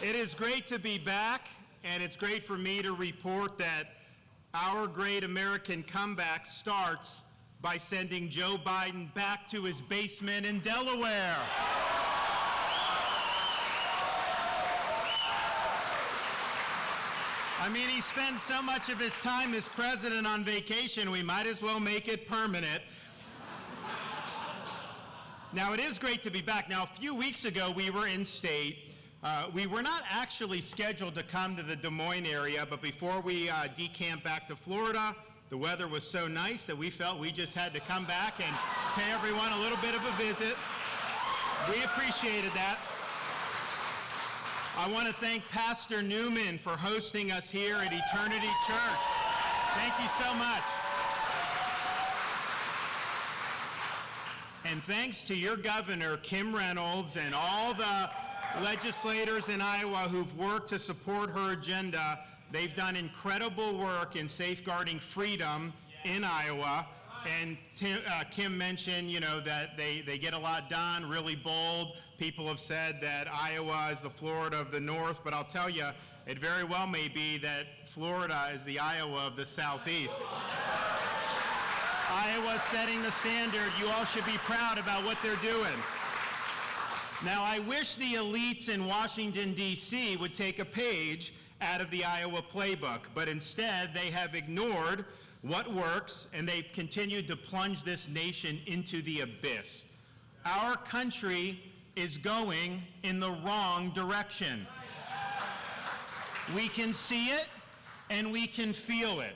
It is great to be back, and it's great for me to report that our great American comeback starts by sending Joe Biden back to his basement in Delaware. I mean, he spends so much of his time as president on vacation, we might as well make it permanent. Now, it is great to be back. Now, a few weeks ago, we were in state. We were not actually scheduled to come to the Des Moines area, but before we decamped back to Florida, the weather was so nice that we felt we just had to come back and pay everyone a little bit of a visit. We appreciated that. I want to thank Pastor Newman for hosting us here at Eternity Church. Thank you so much. And thanks to your governor, Kim Reynolds, and all the legislators in Iowa who've worked to support her agenda. They've done incredible work in safeguarding freedom in Iowa. And Kim mentioned, that they get a lot done, really bold. People have said that Iowa is the Florida of the North, but I'll tell you, it very well may be that Florida is the Iowa of the Southeast. Iowa's setting the standard. You all should be proud about what they're doing. Now, I wish the elites in Washington, D.C. would take a page out of the Iowa playbook, but instead they have ignored what works, and they've continued to plunge this nation into the abyss. Our country is going in the wrong direction. We can see it, and we can feel it.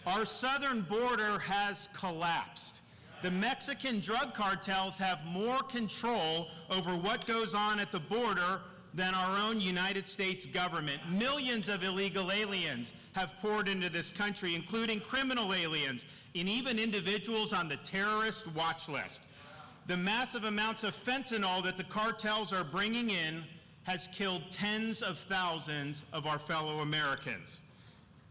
Our southern border has collapsed. The Mexican drug cartels have more control over what goes on at the border than our own United States government. Millions of illegal aliens have poured into this country, including criminal aliens and even individuals on the terrorist watch list. The massive amounts of fentanyl that the cartels are bringing in has killed tens of thousands of our fellow Americans.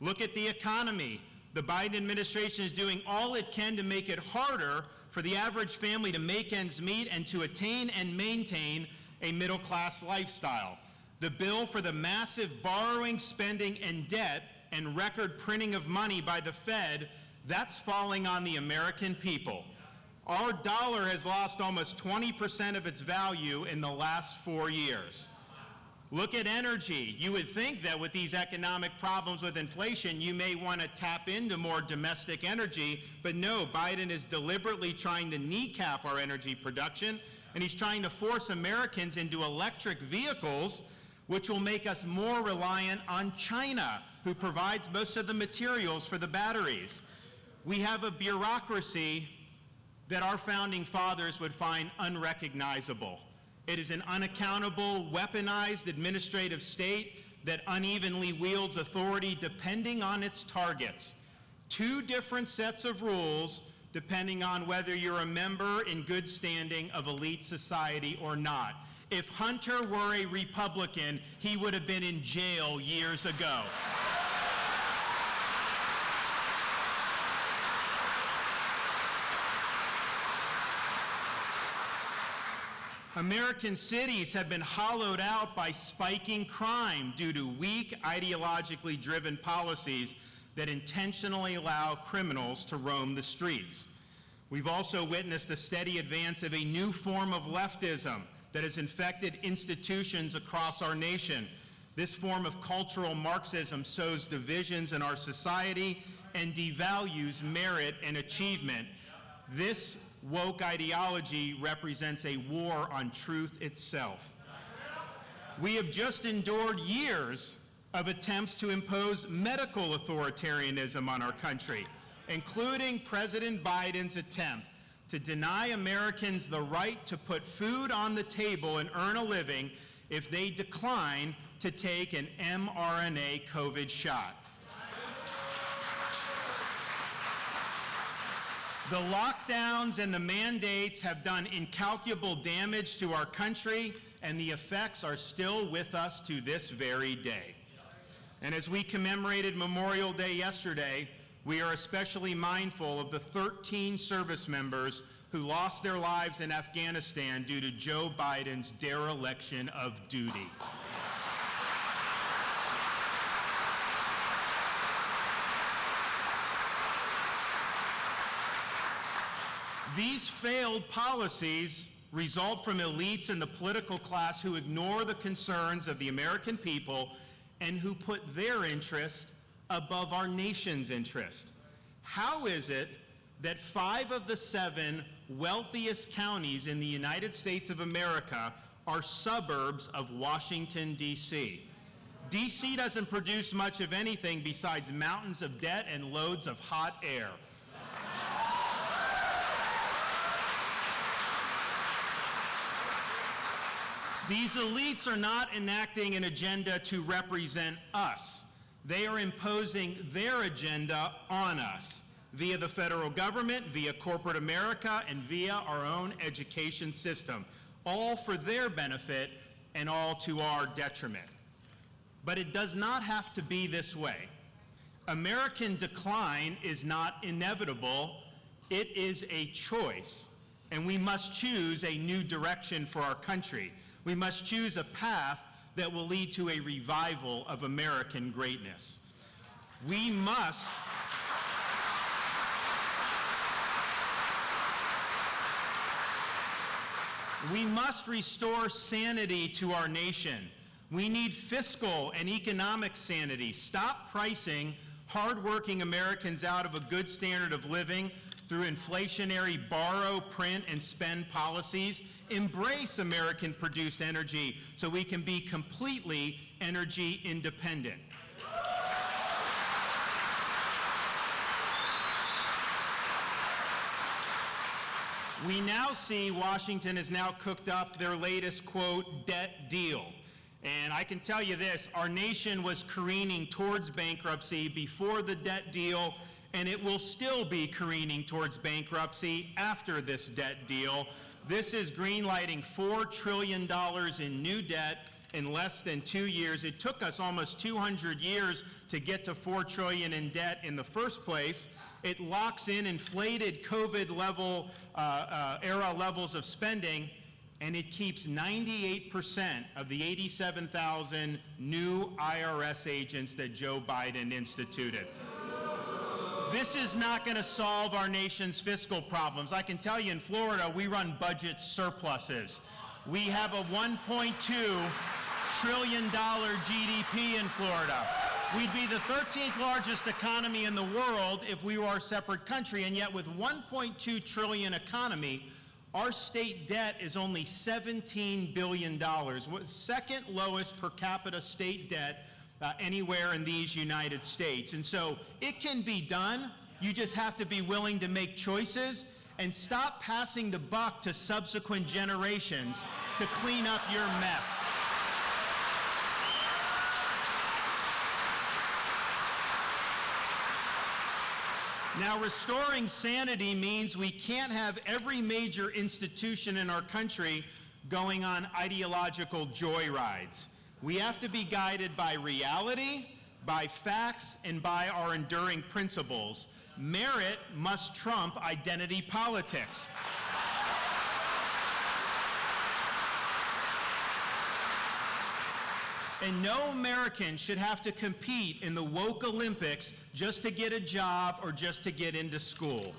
Look at the economy. The Biden administration is doing all it can to make it harder for the average family to make ends meet and to attain and maintain a middle-class lifestyle. The bill for the massive borrowing, spending, and debt and record printing of money by the Fed, that's falling on the American people. Our dollar has lost almost 20% of its value in the last 4 years. Look at energy. You would think that with these economic problems with inflation, you may want to tap into more domestic energy, but no, Biden is deliberately trying to kneecap our energy production, and he's trying to force Americans into electric vehicles, which will make us more reliant on China, who provides most of the materials for the batteries. We have a bureaucracy that our founding fathers would find unrecognizable. It is an unaccountable, weaponized administrative state that unevenly wields authority depending on its targets. Two different sets of rules depending on whether you're a member in good standing of elite society or not. If Hunter were a Republican, he would have been in jail years ago. American cities have been hollowed out by spiking crime due to weak, ideologically driven policies that intentionally allow criminals to roam the streets. We've also witnessed the steady advance of a new form of leftism that has infected institutions across our nation. This form of cultural Marxism sows divisions in our society and devalues merit and achievement. This woke ideology represents a war on truth itself. We have just endured years of attempts to impose medical authoritarianism on our country, including President Biden's attempt to deny Americans the right to put food on the table and earn a living if they decline to take an mRNA COVID shot. The lockdowns and the mandates have done incalculable damage to our country, and the effects are still with us to this very day. And as we commemorated Memorial Day yesterday, we are especially mindful of the 13 service members who lost their lives in Afghanistan due to Joe Biden's dereliction of duty. These failed policies result from elites in the political class who ignore the concerns of the American people and who put their interest above our nation's interest. How is it that 5 of the 7 wealthiest counties in the United States of America are suburbs of Washington, D.C.? D.C. doesn't produce much of anything besides mountains of debt and loads of hot air. These elites are not enacting an agenda to represent us. They are imposing their agenda on us via the federal government, via corporate America, and via our own education system, all for their benefit and all to our detriment. But it does not have to be this way. American decline is not inevitable, it is a choice, and we must choose a new direction for our country. We must choose a path that will lead to a revival of American greatness. We must restore sanity to our nation. We need fiscal and economic sanity. Stop pricing hardworking Americans out of a good standard of living through inflationary borrow, print, and spend policies. Embrace American-produced energy so we can be completely energy independent. We now see Washington has now cooked up their latest, quote, debt deal. And I can tell you this, our nation was careening towards bankruptcy before the debt deal, and it will still be careening towards bankruptcy after this debt deal. This is greenlighting $4 trillion in new debt in less than 2 years. It took us almost 200 years to get to $4 trillion in debt in the first place. It locks in inflated COVID era levels of spending, and it keeps 98% of the 87,000 new IRS agents that Joe Biden instituted. This is not going to solve our nation's fiscal problems. I can tell you in Florida, we run budget surpluses. We have a $1.2 trillion GDP in Florida. We'd be the 13th largest economy in the world if we were a separate country, and yet with $1.2 trillion economy, our state debt is only $17 billion, second lowest per capita state debt anywhere in these United States. And so it can be done. You just have to be willing to make choices and stop passing the buck to subsequent generations to clean up your mess. Now, restoring sanity means we can't have every major institution in our country going on ideological joyrides. We have to be guided by reality, by facts, and by our enduring principles. Merit must trump identity politics. And no American should have to compete in the woke Olympics just to get a job or just to get into school.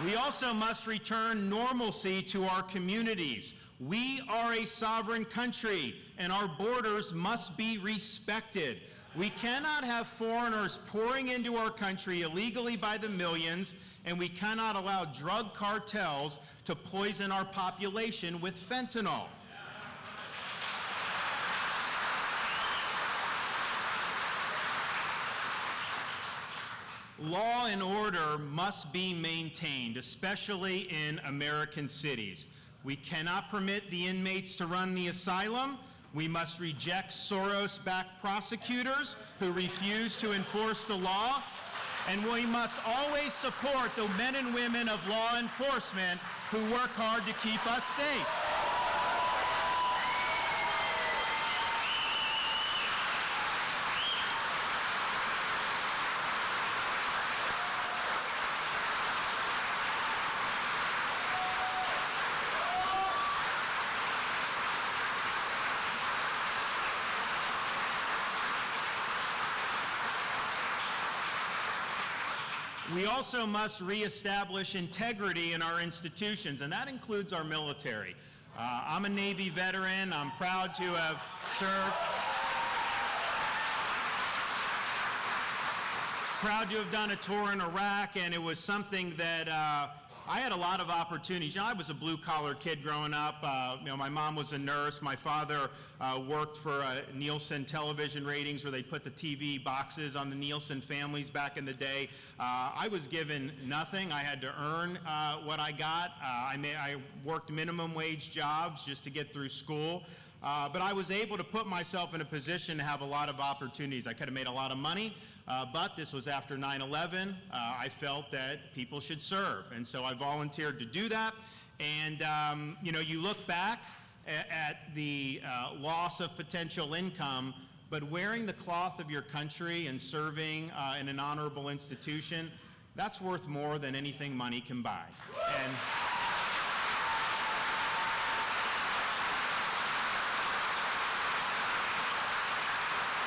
We also must return normalcy to our communities. We are a sovereign country, and our borders must be respected. We cannot have foreigners pouring into our country illegally by the millions, and we cannot allow drug cartels to poison our population with fentanyl. Law and order must be maintained, especially in American cities. We cannot permit the inmates to run the asylum. We must reject Soros-backed prosecutors who refuse to enforce the law. And we must always support the men and women of law enforcement who work hard to keep us safe. We also must reestablish integrity in our institutions, and that includes our military. I'm a Navy veteran. I'm proud to have served. Proud to have done a tour in Iraq, and it was something that I had a lot of opportunities. You know, I was a blue-collar kid growing up. My mom was a nurse. My father worked for Nielsen television ratings, where they put the TV boxes on the Nielsen families back in the day. I was given nothing. I had to earn what I got. I worked minimum wage jobs just to get through school. But I was able to put myself in a position to have a lot of opportunities. I could have made a lot of money, but this was after 9/11. I felt that people should serve, and so I volunteered to do that. And you look back at the loss of potential income, but wearing the cloth of your country and serving in an honorable institution, that's worth more than anything money can buy.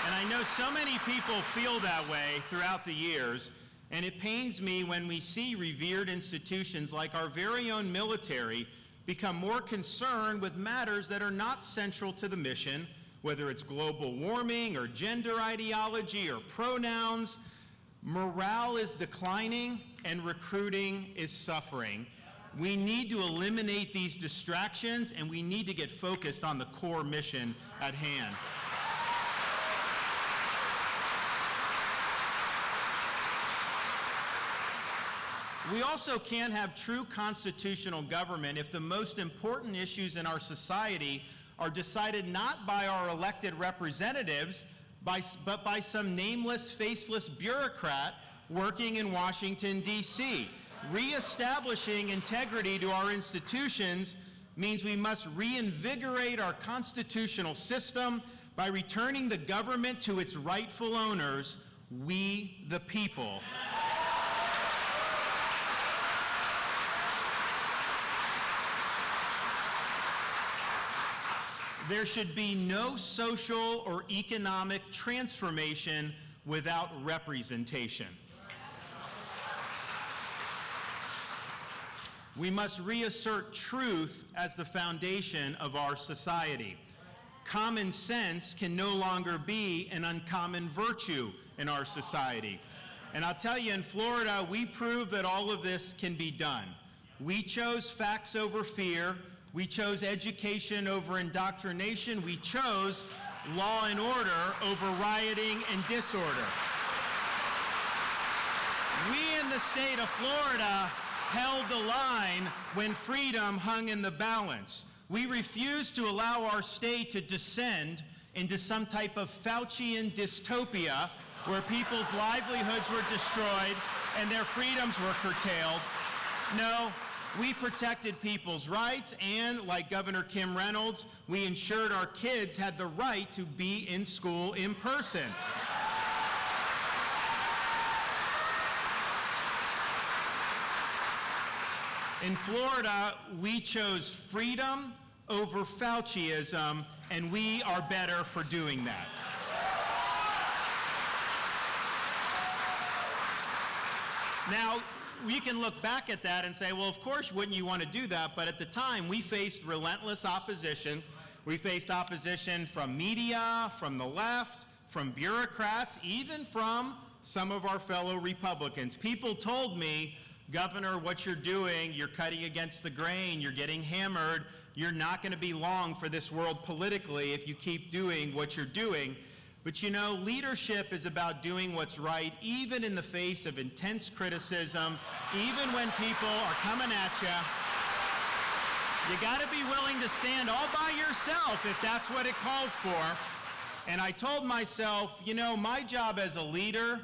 And I know so many people feel that way throughout the years, and it pains me when we see revered institutions like our very own military become more concerned with matters that are not central to the mission, whether it's global warming or gender ideology or pronouns. Morale is declining and recruiting is suffering. We need to eliminate these distractions, and we need to get focused on the core mission at hand. We also can't have true constitutional government if the most important issues in our society are decided not by our elected representatives, but by some nameless, faceless bureaucrat working in Washington, D.C. Reestablishing integrity to our institutions means we must reinvigorate our constitutional system by returning the government to its rightful owners, we the people. There should be no social or economic transformation without representation. We must reassert truth as the foundation of our society. Common sense can no longer be an uncommon virtue in our society. And I'll tell you, in Florida, we proved that all of this can be done. We chose facts over fear. We chose education over indoctrination. We chose law and order over rioting and disorder. We in the state of Florida held the line when freedom hung in the balance. We refused to allow our state to descend into some type of Faucian dystopia where people's livelihoods were destroyed and their freedoms were curtailed. No. We protected people's rights, and like Governor Kim Reynolds, we ensured our kids had the right to be in school in person. In Florida, we chose freedom over Fauciism, and we are better for doing that. Now, we can look back at that and say, well, of course, wouldn't you want to do that? But at the time, we faced relentless opposition. We faced opposition from media, from the left, from bureaucrats, even from some of our fellow Republicans. People told me, Governor, what you're doing, you're cutting against the grain, you're getting hammered, you're not going to be long for this world politically if you keep doing what you're doing. But you know, leadership is about doing what's right, even in the face of intense criticism, even when people are coming at you. You got to be willing to stand all by yourself if that's what it calls for. And I told myself, you know, my job as a leader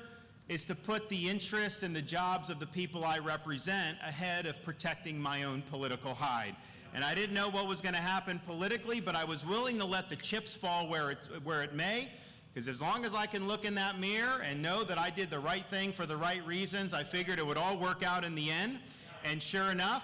is to put the interests and the jobs of the people I represent ahead of protecting my own political hide. And I didn't know what was going to happen politically, but I was willing to let the chips fall where it may. Because as long as I can look in that mirror and know that I did the right thing for the right reasons, I figured it would all work out in the end. And sure enough,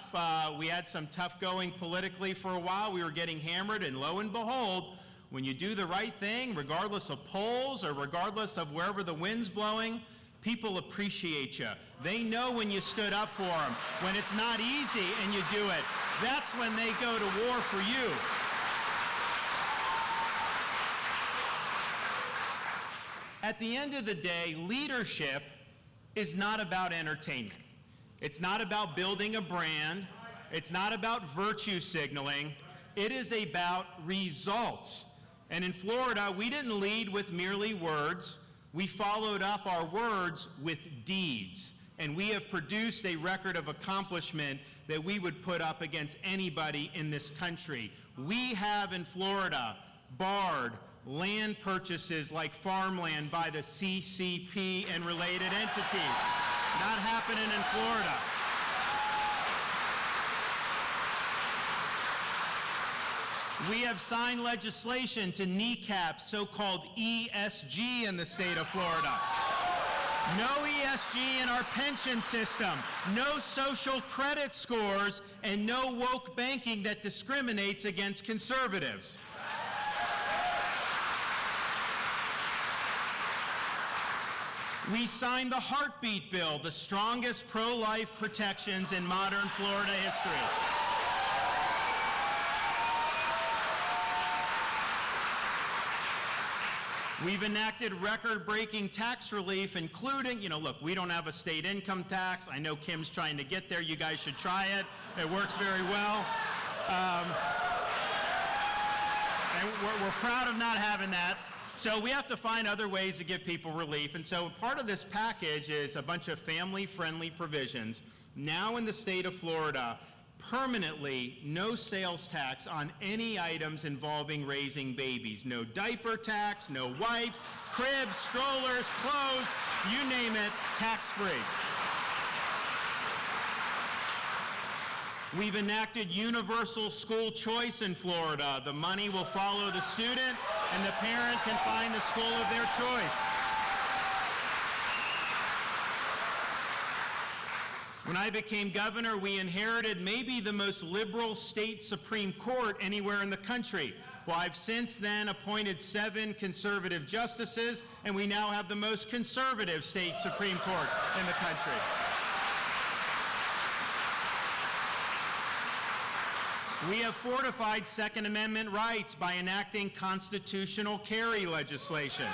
we had some tough going politically for a while. We were getting hammered, and lo and behold, when you do the right thing, regardless of polls or regardless of wherever the wind's blowing, People appreciate you. They know when you stood up for them. When it's not easy and you do it, that's when they go to war for you. At the end of the day, leadership is not about entertainment. It's not about building a brand. It's not about virtue signaling. It is about results. And in Florida, we didn't lead with merely words. We followed up our words with deeds. And we have produced a record of accomplishment that we would put up against anybody in this country. We have in Florida barred land purchases like farmland by the CCP and related entities. Not happening in Florida. We have signed legislation to kneecap so-called ESG in the state of Florida. No ESG in our pension system, no social credit scores, and no woke banking that discriminates against conservatives. We signed the Heartbeat Bill, the strongest pro-life protections in modern Florida history. We've enacted record-breaking tax relief, including, look, we don't have a state income tax. I know Kim's trying to get there. You guys should try it. It works very well. And we're proud of not having that. So we have to find other ways to give people relief. And so part of this package is a bunch of family-friendly provisions. Now in the state of Florida, permanently no sales tax on any items involving raising babies. No diaper tax, no wipes, cribs, strollers, clothes, you name it, tax-free. We've enacted universal school choice in Florida. The money will follow the student, and the parent can find the school of their choice. When I became governor, we inherited maybe the most liberal state Supreme Court anywhere in the country. Well, I've since then appointed 7 conservative justices, and we now have the most conservative state Supreme Court in the country. We have fortified Second Amendment rights by enacting constitutional carry legislation.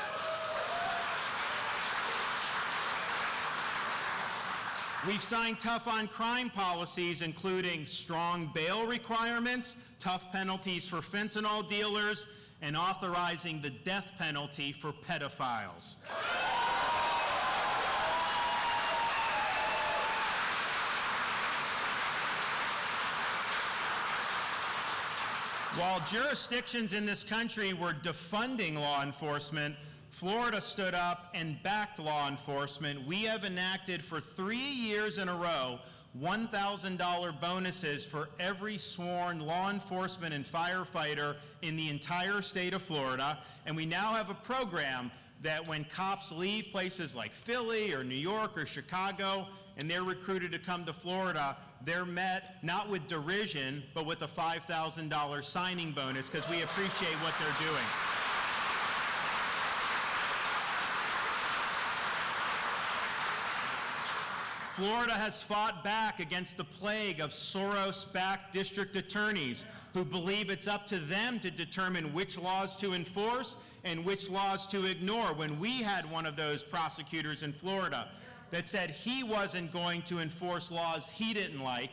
We've signed tough on crime policies, including strong bail requirements, tough penalties for fentanyl dealers, and authorizing the death penalty for pedophiles. While jurisdictions in this country were defunding law enforcement, Florida stood up and backed law enforcement. We have enacted for 3 years in a row $1,000 bonuses for every sworn law enforcement and firefighter in the entire state of Florida. And we now have a program that when cops leave places like Philly or New York or Chicago and they're recruited to come to Florida, they're met not with derision, but with a $5,000 signing bonus because we appreciate what they're doing. Florida has fought back against the plague of Soros-backed district attorneys who believe it's up to them to determine which laws to enforce and which laws to ignore. When we had one of those prosecutors in Florida that said he wasn't going to enforce laws he didn't like,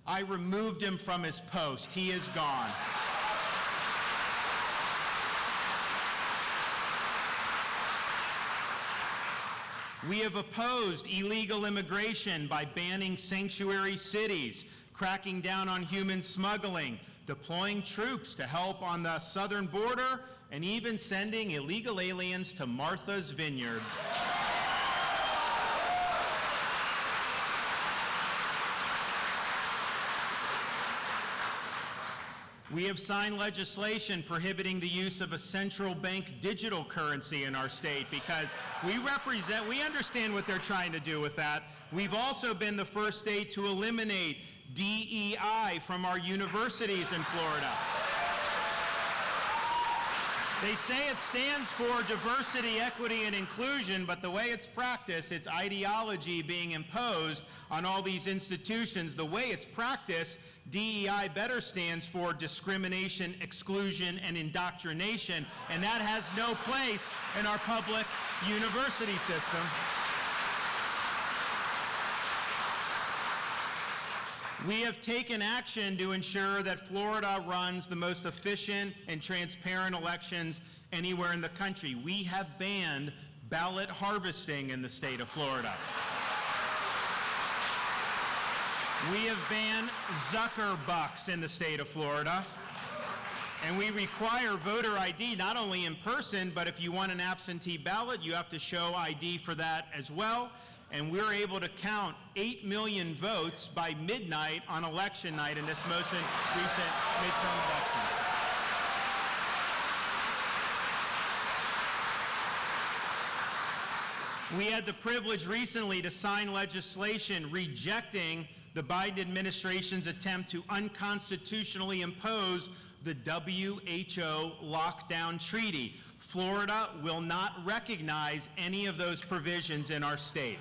I removed him from his post. He is gone. We have opposed illegal immigration by banning sanctuary cities, cracking down on human smuggling, deploying troops to help on the southern border, and even sending illegal aliens to Martha's Vineyard. We have signed legislation prohibiting the use of a central bank digital currency in our state because we understand what they're trying to do with that. We've also been the first state to eliminate DEI from our universities in Florida. They say it stands for diversity, equity, and inclusion, but the way it's practiced, it's ideology being imposed on all these institutions. The way it's practiced, DEI better stands for discrimination, exclusion, and indoctrination, and that has no place in our public university system. We have taken action to ensure that Florida runs the most efficient and transparent elections anywhere in the country. We have banned ballot harvesting in the state of Florida. We have banned Zuckerbucks in the state of Florida. And we require voter ID not only in person, but if you want an absentee ballot, you have to show ID for that as well. And we're able to count 8 million votes by midnight on election night in this most recent midterm election. We had the privilege recently to sign legislation rejecting the Biden administration's attempt to unconstitutionally impose the WHO lockdown treaty. Florida will not recognize any of those provisions in our state.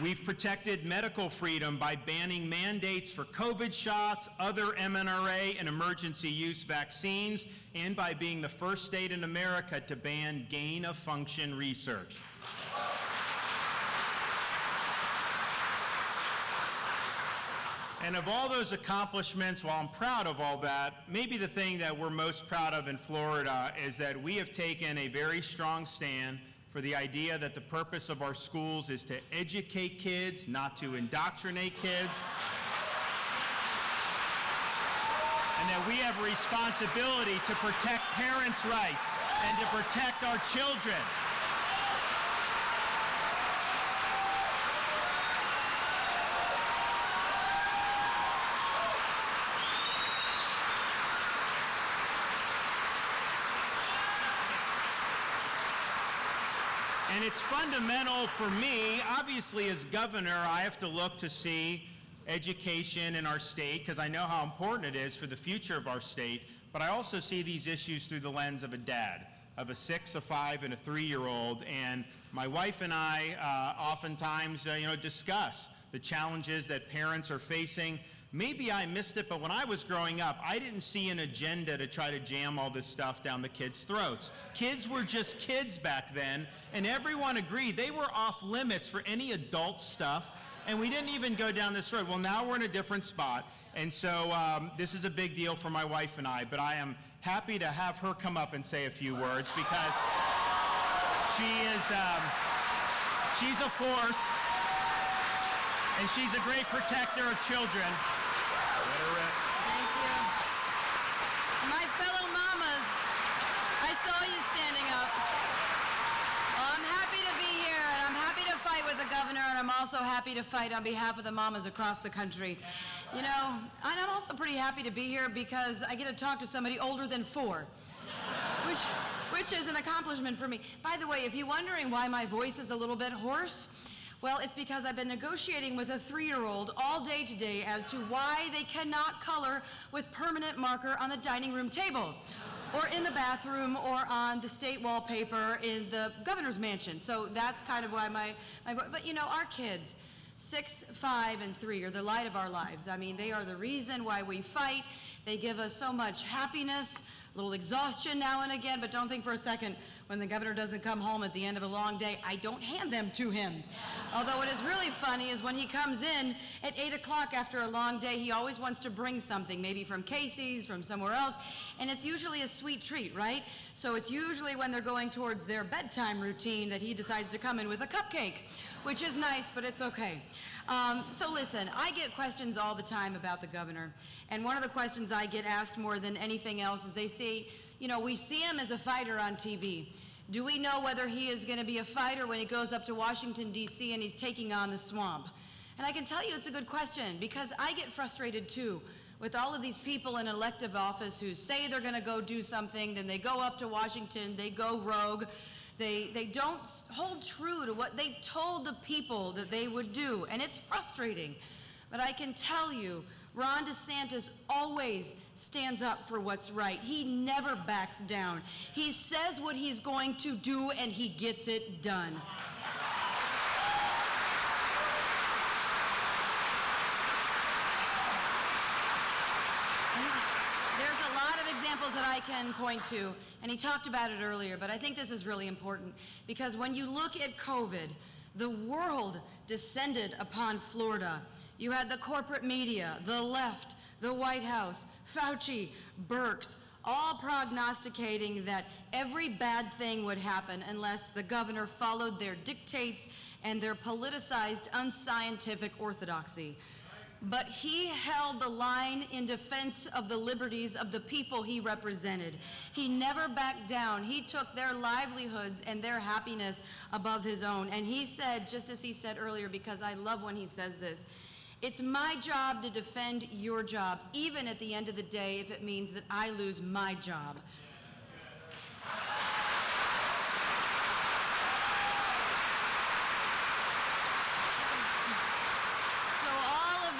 We've protected medical freedom by banning mandates for COVID shots, other mRNA and emergency use vaccines, and by being the first state in America to ban gain-of-function research. And of all those accomplishments, while I'm proud of all that, maybe the thing that we're most proud of in Florida is that we have taken a very strong stand for the idea that the purpose of our schools is to educate kids, not to indoctrinate kids. And that we have a responsibility to protect parents' rights and to protect our children. And it's fundamental for me, obviously as governor, I have to look to see education in our state because I know how important it is for the future of our state, but I also see these issues through the lens of a dad, of a 6, a 5, and a 3-year-old, and my wife and I oftentimes discuss the challenges that parents are facing. Maybe I missed it, but when I was growing up, I didn't see an agenda to try to jam all this stuff down the kids' throats. Kids were just kids back then, and everyone agreed they were off limits for any adult stuff, and we didn't even go down this road. Well, now we're in a different spot, and so this is a big deal for my wife and I, but I am happy to have her come up and say a few words because she's a force, and she's a great protector of children. Thank you. My fellow mamas, I saw you standing up. Well, I'm happy to be here, and I'm happy to fight with the governor, and I'm also happy to fight on behalf of the mamas across the country. You know, and I'm also pretty happy to be here because I get to talk to somebody older than 4, which is an accomplishment for me. By the way, if you're wondering why my voice is a little bit hoarse, well, it's because I've been negotiating with a 3-year-old all day today as to why they cannot color with permanent marker on the dining room table, or in the bathroom, or on the state wallpaper in the governor's mansion. So that's kind of why but you know, our kids, 6, 5, and 3 are the light of our lives. I mean, they are the reason why we fight. They give us so much happiness, a little exhaustion now and again, but don't think for a second, when the governor doesn't come home at the end of a long day, I don't hand them to him. Although what is really funny is when he comes in at 8 o'clock after a long day, he always wants to bring something, maybe from Casey's, from somewhere else, and it's usually a sweet treat, right? So it's usually when they're going towards their bedtime routine that he decides to come in with a cupcake, which is nice, but it's okay. So listen, I get questions all the time about the governor, and one of the questions I get asked more than anything else is they say, you know, we see him as a fighter on TV. Do we know whether he is going to be a fighter when he goes up to Washington, D.C. and he's taking on the swamp? And I can tell you it's a good question because I get frustrated too with all of these people in elective office who say they're going to go do something, then they go up to Washington, they go rogue. They don't hold true to what they told the people that they would do, and it's frustrating. But I can tell you, Ron DeSantis always stands up for what's right. He never backs down. He says what he's going to do, and he gets it done. There's a lot of examples that I can point to, and he talked about it earlier, but I think this is really important because when you look at COVID, the world descended upon Florida. You had the corporate media, the left, the White House, Fauci, Birx, all prognosticating that every bad thing would happen unless the governor followed their dictates and their politicized, unscientific orthodoxy. But he held the line in defense of the liberties of the people he represented. He never backed down. He took their livelihoods and their happiness above his own. And he said, just as he said earlier, because I love when he says this, it's my job to defend your job, even at the end of the day, if it means that I lose my job.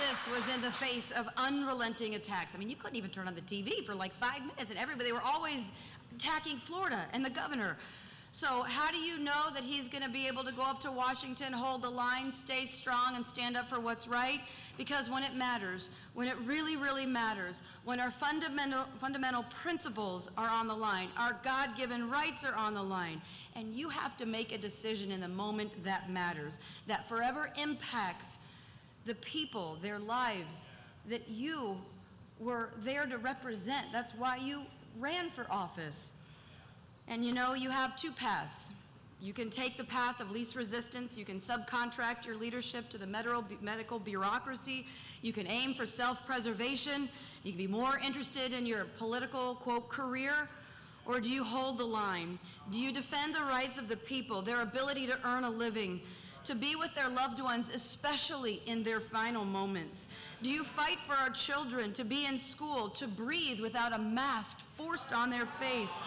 This was in the face of unrelenting attacks. I mean, you couldn't even turn on the TV for like 5 minutes, and they were always attacking Florida and the governor. So how do you know that he's going to be able to go up to Washington, hold the line, stay strong, and stand up for what's right? Because when it matters, when it really, really matters, when our fundamental principles are on the line, our God-given rights are on the line, and you have to make a decision in the moment that matters, that forever impacts the people, their lives, that you were there to represent. That's why you ran for office. And you know, you have two paths. You can take the path of least resistance. You can subcontract your leadership to the medical bureaucracy. You can aim for self-preservation. You can be more interested in your political, quote, career. Or do you hold the line? Do you defend the rights of the people, their ability to earn a living, to be with their loved ones, especially in their final moments? Do you fight for our children to be in school, to breathe without a mask forced on their face?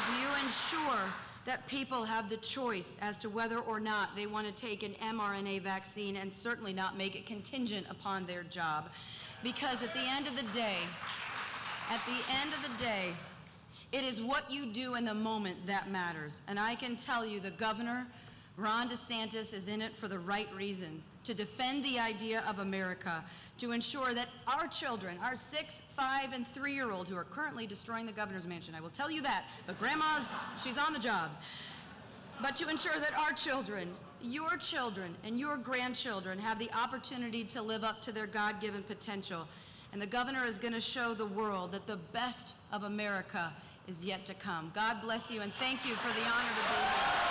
Do you ensure that people have the choice as to whether or not they want to take an mRNA vaccine, and certainly not make it contingent upon their job? Because at the end of the day, it is what you do in the moment that matters. And I can tell you the governor, Ron DeSantis, is in it for the right reasons, to defend the idea of America, to ensure that our children, our 6, 5, and 3-year-olds who are currently destroying the governor's mansion, I will tell you that, but grandma's, she's on the job. But to ensure that our children, your children, and your grandchildren have the opportunity to live up to their God-given potential. And the governor is going to show the world that the best of America is yet to come. God bless you, and thank you for the honor to be here.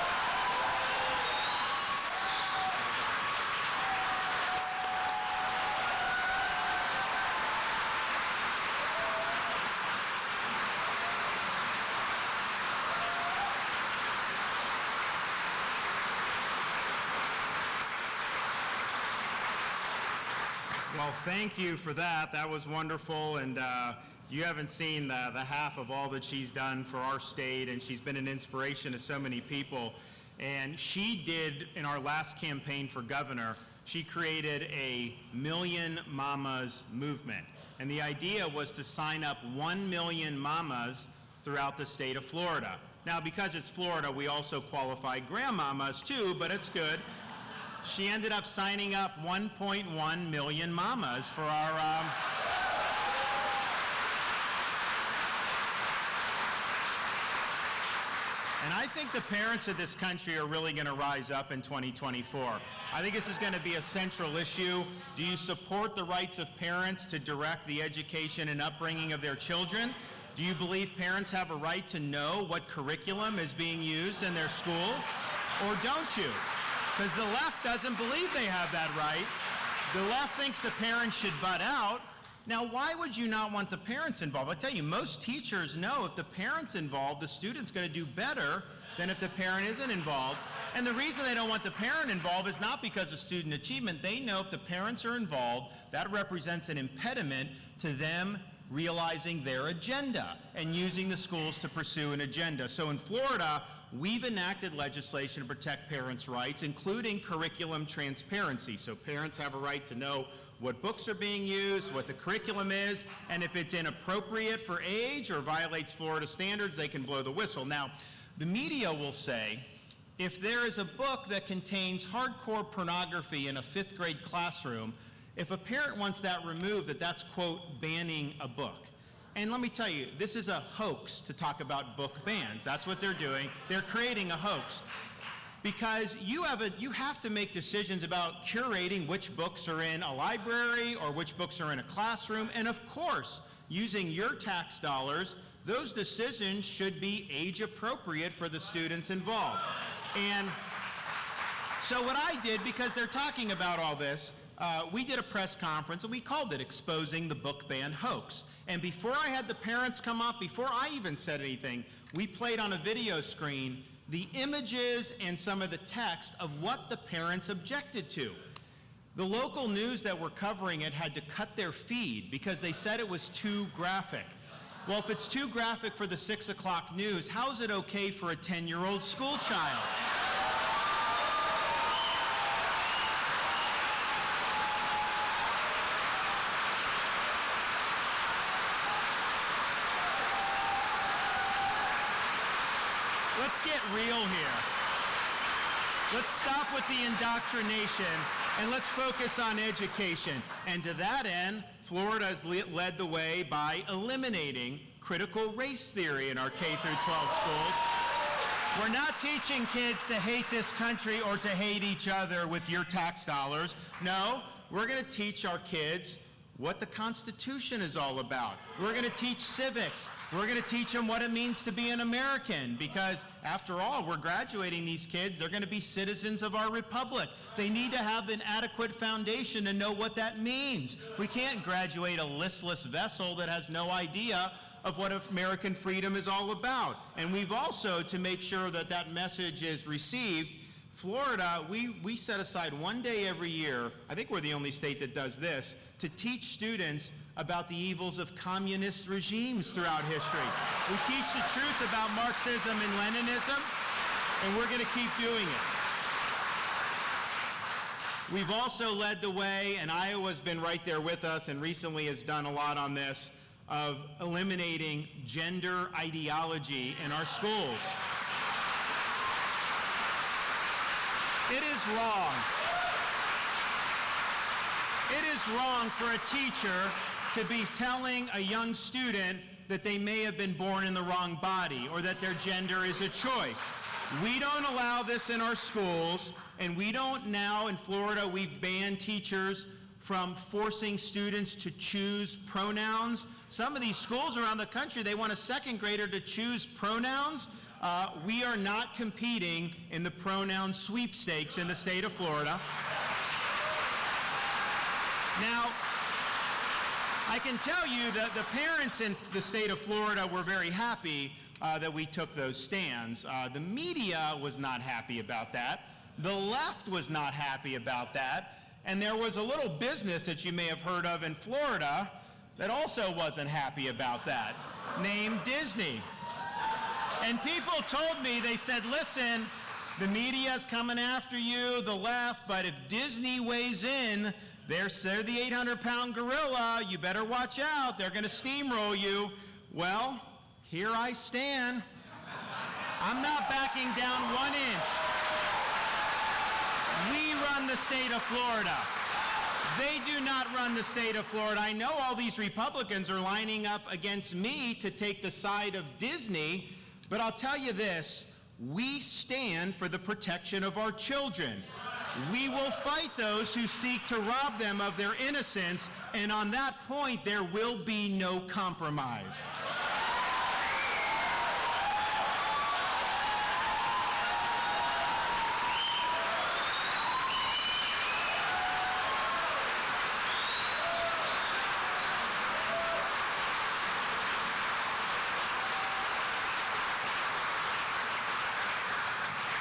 Well, thank you for that. That was wonderful, and you haven't seen the half of all that she's done for our state, and she's been an inspiration to so many people. And she did, in our last campaign for governor, she created a Million Mamas movement. And the idea was to sign up 1 million mamas throughout the state of Florida. Now, because it's Florida, we also qualify grandmamas too, but it's good. She ended up signing up 1.1 million mamas for our and I think the parents of this country are really going to rise up in 2024. I think this is going to be a central issue. Do you support the rights of parents to direct the education and upbringing of their children? Do you believe parents have a right to know what curriculum is being used in their school? Or don't you? Because the left doesn't believe they have that right. The left thinks the parents should butt out. Now, why would you not want the parents involved? I tell you, most teachers know if the parent's involved, the student's going to do better than if the parent isn't involved. And the reason they don't want the parent involved is not because of student achievement. They know if the parents are involved, that represents an impediment to them realizing their agenda and using the schools to pursue an agenda. So in Florida, we've enacted legislation to protect parents' rights, including curriculum transparency. So parents have a right to know what books are being used, what the curriculum is, and if it's inappropriate for age or violates Florida standards, they can blow the whistle. Now, the media will say, if there is a book that contains hardcore pornography in a 5th grade classroom, if a parent wants that removed, that's, quote, banning a book. And let me tell you, this is a hoax to talk about book bans. That's what they're doing. They're creating a hoax. Because you have to make decisions about curating which books are in a library or which books are in a classroom. And of course, using your tax dollars, those decisions should be age appropriate for the students involved. And so what I did, because they're talking about all this, we did a press conference and we called it Exposing the Book Ban Hoax. And before I had the parents come up, before I even said anything, we played on a video screen the images and some of the text of what the parents objected to. The local news that were covering it had to cut their feed because they said it was too graphic. Well, if it's too graphic for the 6 o'clock news, how is it okay for a 10-year-old school child? Let's get real here. Let's stop with the indoctrination and let's focus on education. And to that end, Florida has led the way by eliminating critical race theory in our K through 12 schools. We're not teaching kids to hate this country or to hate each other with your tax dollars. No, we're going to teach our kids what the Constitution is all about. We're going to teach civics. We're going to teach them what it means to be an American because, after all, we're graduating these kids. They're going to be citizens of our republic. They need to have an adequate foundation to know what that means. We can't graduate a listless vessel that has no idea of what American freedom is all about. And we've also, to make sure that that message is received, Florida, we set aside one day every year, I think we're the only state that does this, to teach students about the evils of communist regimes throughout history. We teach the truth about Marxism and Leninism, and we're going to keep doing it. We've also led the way, and Iowa's been right there with us and recently has done a lot on this, of eliminating gender ideology in our schools. It is wrong. It is wrong for a teacher to be telling a young student that they may have been born in the wrong body or that their gender is a choice. We don't allow this in our schools, and we don't now, in Florida, we've banned teachers from forcing students to choose pronouns. Some of these schools around the country, they want a second grader to choose pronouns. We are not competing in the pronoun sweepstakes in the state of Florida. Now, I can tell you that the parents in the state of Florida were very happy that we took those stands. The media was not happy about that. The left was not happy about that. And there was a little business that you may have heard of in Florida that also wasn't happy about that, named Disney. And people told me, they said, listen, the media's coming after you, the left, but if Disney weighs in, they're the 800-pound gorilla, you better watch out, they're going to steamroll you. Well, here I stand. I'm not backing down 1 inch. We run the state of Florida. They do not run the state of Florida. I know all these Republicans are lining up against me to take the side of Disney, but I'll tell you this, we stand for the protection of our children. We will fight those who seek to rob them of their innocence, and on that point, there will be no compromise.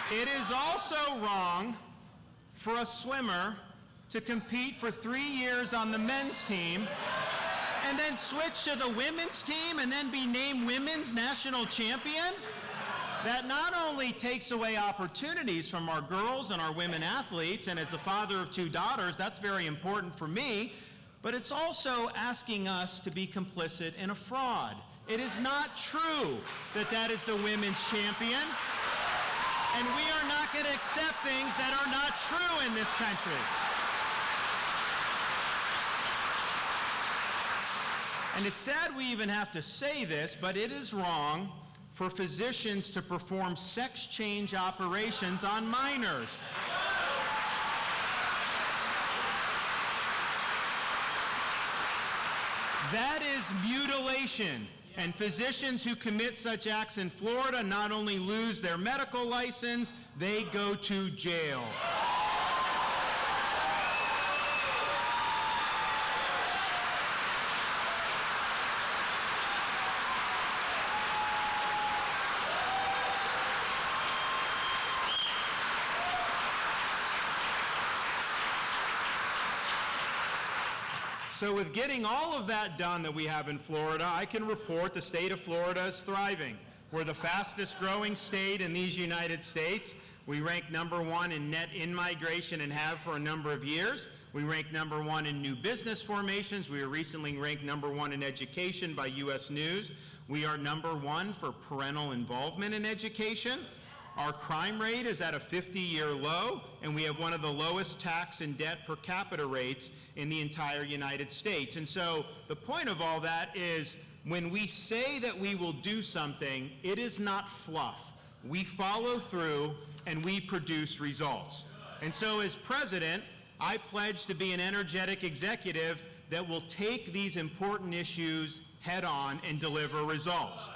It is also wrong for a swimmer to compete for 3 years on the men's team and then switch to the women's team and then be named women's national champion? That not only takes away opportunities from our girls and our women athletes, and as the father of 2 daughters, that's very important for me, but it's also asking us to be complicit in a fraud. It is not true that that is the women's champion, and we are not going to accept things that are not true in this country. And it's sad we even have to say this, but it is wrong for physicians to perform sex change operations on minors. That is mutilation, and physicians who commit such acts in Florida not only lose their medical license, they go to jail. So with getting all of that done that we have in Florida, I can report the state of Florida is thriving. We're the fastest growing state in these United States. We rank #1 in net in-migration and have for a number of years. We rank #1 in new business formations. We were recently ranked #1 in education by U.S. News. We are #1 for parental involvement in education. Our crime rate is at a 50-year low, and we have one of the lowest tax and debt per capita rates in the entire United States. And so the point of all that is when we say that we will do something, it is not fluff. We follow through and we produce results. And so as president, I pledge to be an energetic executive that will take these important issues head on and deliver results.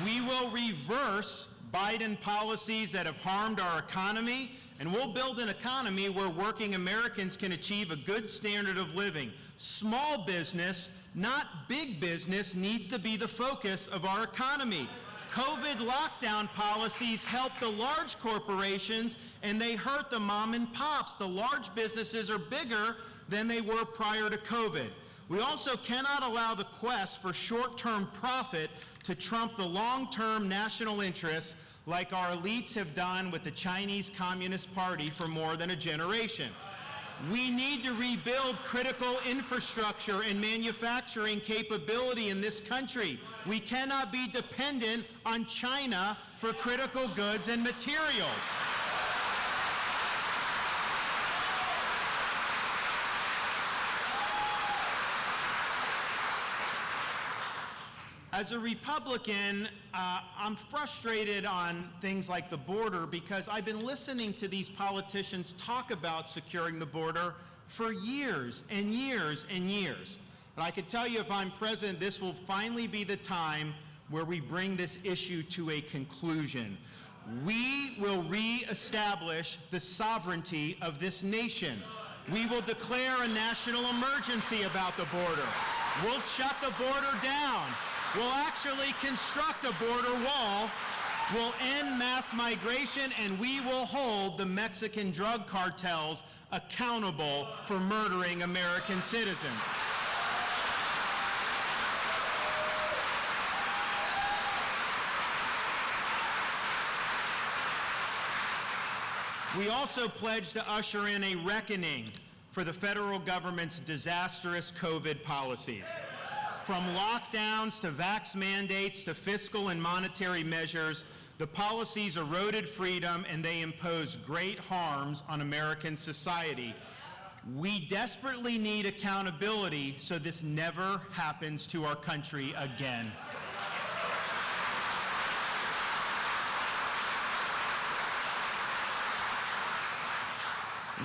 We will reverse Biden policies that have harmed our economy, and we'll build an economy where working Americans can achieve a good standard of living. Small business, not big business, needs to be the focus of our economy. COVID lockdown policies help the large corporations, and they hurt the mom and pops. The large businesses are bigger than they were prior to COVID. We also cannot allow the quest for short-term profit to trump the long-term national interests like our elites have done with the Chinese Communist Party for more than a generation. We need to rebuild critical infrastructure and manufacturing capability in this country. We cannot be dependent on China for critical goods and materials. As a Republican, I'm frustrated on things like the border because I've been listening to these politicians talk about securing the border for years and years and years. And I can tell you if I'm president, this will finally be the time where we bring this issue to a conclusion. We will reestablish the sovereignty of this nation. We will declare a national emergency about the border. We'll shut the border down. We'll actually construct a border wall, we'll end mass migration, and we will hold the Mexican drug cartels accountable for murdering American citizens. We also pledge to usher in a reckoning for the federal government's disastrous COVID policies. From lockdowns to vax mandates to fiscal and monetary measures, the policies eroded freedom and they impose great harms on American society. We desperately need accountability so this never happens to our country again.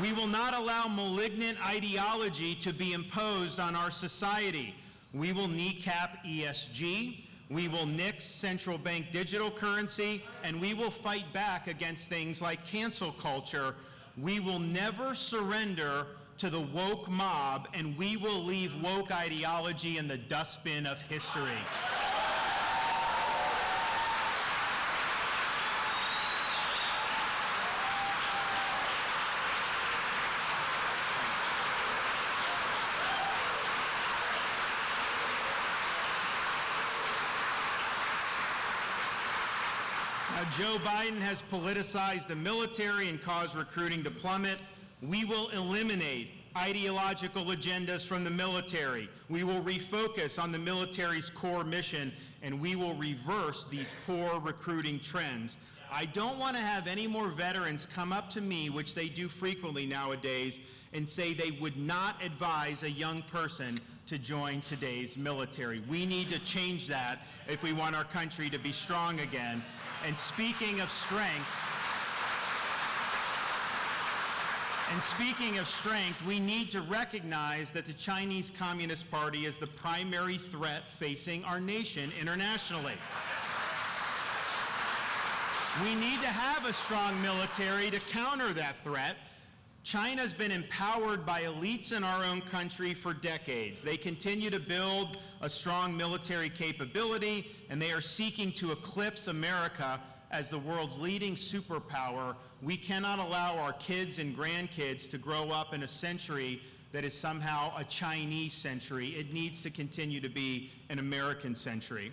We will not allow malignant ideology to be imposed on our society. We will kneecap ESG, we will nix central bank digital currency, and we will fight back against things like cancel culture. We will never surrender to the woke mob, and we will leave woke ideology in the dustbin of history. Joe Biden has politicized the military and caused recruiting to plummet. We will eliminate ideological agendas from the military. We will refocus on the military's core mission, and we will reverse these poor recruiting trends. I don't want to have any more veterans come up to me, which they do frequently nowadays, and say they would not advise a young person to join today's military. We need to change that if we want our country to be strong again. And speaking of strength, we need to recognize that the Chinese Communist Party is the primary threat facing our nation internationally. We need to have a strong military to counter that threat. China's been empowered by elites in our own country for decades. They continue to build a strong military capability, and they are seeking to eclipse America as the world's leading superpower. We cannot allow our kids and grandkids to grow up in a century that is somehow a Chinese century. It needs to continue to be an American century.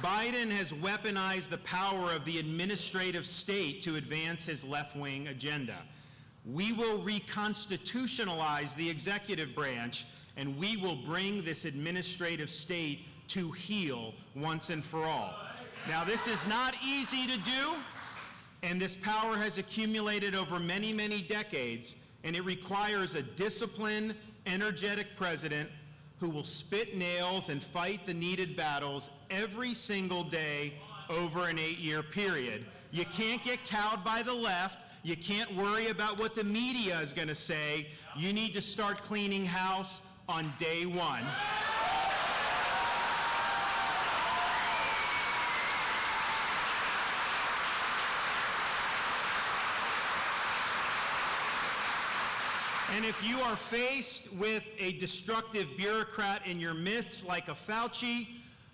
Biden has weaponized the power of the administrative state to advance his left-wing agenda. We will reconstitutionalize the executive branch, and we will bring this administrative state to heel once and for all. Now, this is not easy to do, and this power has accumulated over many, many decades, and it requires a disciplined, energetic president who will spit nails and fight the needed battles every single day over an 8-year period. You can't get cowed by the left. You can't worry about what the media is going to say. You need to start cleaning house on day one. And if you are faced with a destructive bureaucrat in your midst like a Fauci,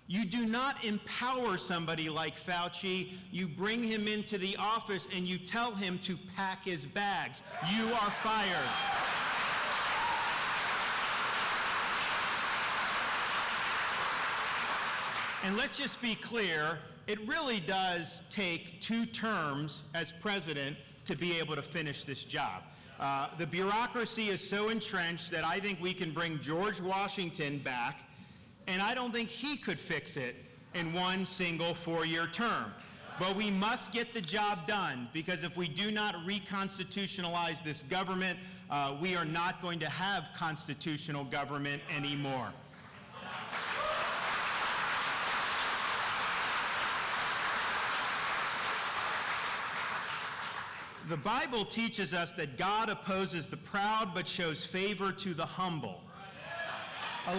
you do not empower somebody like Fauci. You bring him into the office and you tell him to pack his bags. You are fired. And let's just be clear, it really does take 2 terms as president to be able to finish this job. The bureaucracy is so entrenched that I think we can bring George Washington back, and I don't think he could fix it in one single 4-year term. But we must get the job done, because if we do not reconstitutionalize this government, we are not going to have constitutional government anymore. The Bible teaches us that God opposes the proud but shows favor to the humble. A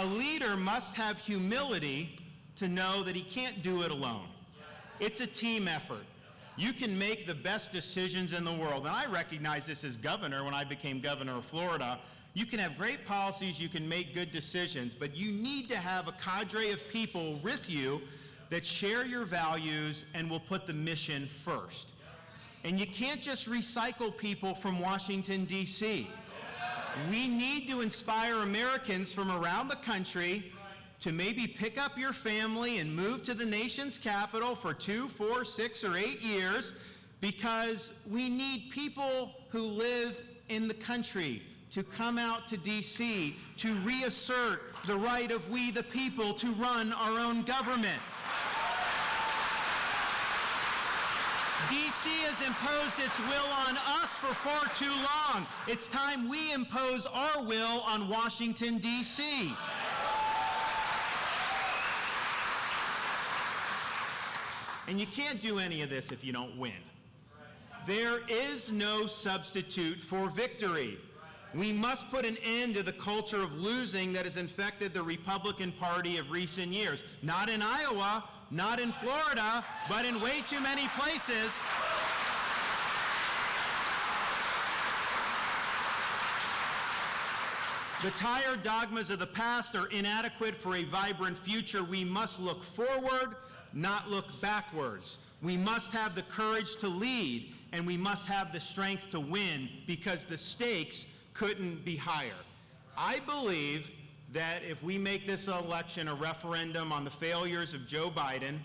leader must have humility to know that he can't do it alone. It's a team effort. You can make the best decisions in the world, and I recognize this as governor when I became governor of Florida. You can have great policies, you can make good decisions, but you need to have a cadre of people with you that share your values and will put the mission first. And you can't just recycle people from Washington, D.C. We need to inspire Americans from around the country to maybe pick up your family and move to the nation's capital for 2, 4, 6, or 8 years, because we need people who live in the country to come out to D.C. to reassert the right of we the people to run our own government. D.C. has imposed its will on us for far too long. It's time we impose our will on Washington, D.C. And you can't do any of this if you don't win. There is no substitute for victory. We must put an end to the culture of losing that has infected the Republican Party of recent years. Not in Iowa, not in Florida, but in way too many places. The tired dogmas of the past are inadequate for a vibrant future. We must look forward, not look backwards. We must have the courage to lead, and we must have the strength to win, because the stakes couldn't be higher. I believe that if we make this election a referendum on the failures of Joe Biden,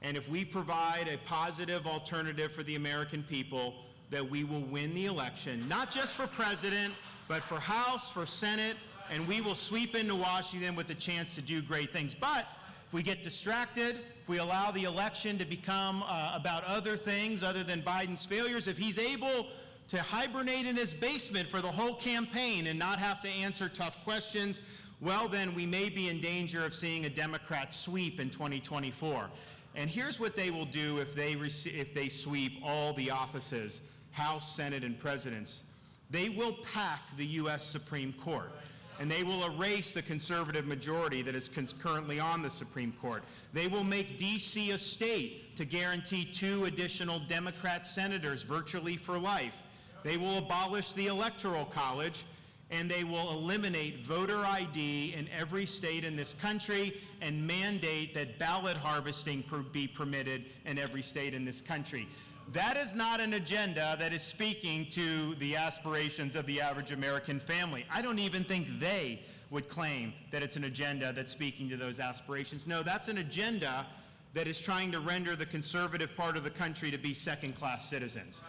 and if we provide a positive alternative for the American people, that we will win the election, not just for president, but for House, for Senate, and we will sweep into Washington with a chance to do great things. But if we get distracted, if we allow the election to become about other things other than Biden's failures, if he's able to hibernate in his basement for the whole campaign and not have to answer tough questions, well, then we may be in danger of seeing a Democrat sweep in 2024. And here's what they will do if they sweep all the offices, House, Senate, and presidents. They will pack the U.S. Supreme Court, and they will erase the conservative majority that is currently on the Supreme Court. They will make D.C. a state to guarantee 2 additional Democrat senators virtually for life. They will abolish the Electoral College, and they will eliminate voter ID in every state in this country and mandate that ballot harvesting be permitted in every state in this country. That is not an agenda that is speaking to the aspirations of the average American family. I don't even think they would claim that it's an agenda that's speaking to those aspirations. No, that's an agenda that is trying to render the conservative part of the country to be second-class citizens.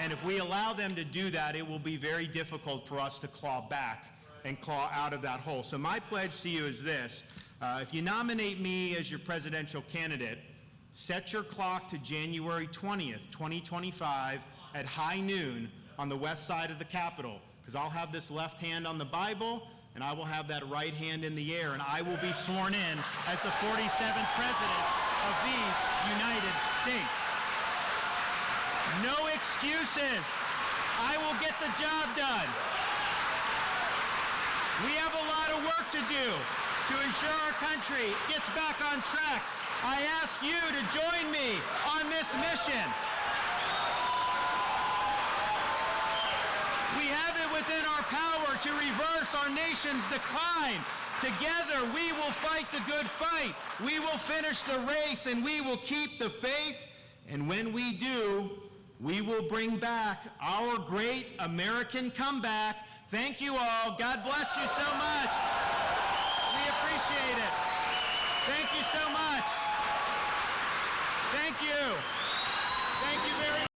And if we allow them to do that, it will be very difficult for us to claw back and claw out of that hole. So my pledge to you is this. If you nominate me as your presidential candidate, set your clock to January 20th, 2025 at high noon on the west side of the Capitol, because I'll have this left hand on the Bible, and I will have that right hand in the air, and I will be sworn in as the 47th president of these United States. No excuses. I will get the job done. We have a lot of work to do to ensure our country gets back on track. I ask you to join me on this mission. We have it within our power to reverse our nation's decline. Together, we will fight the good fight. We will finish the race, and we will keep the faith. And when we do, we will bring back our great American comeback. Thank you all. God bless you so much. We appreciate it. Thank you so much. Thank you. Thank you very much.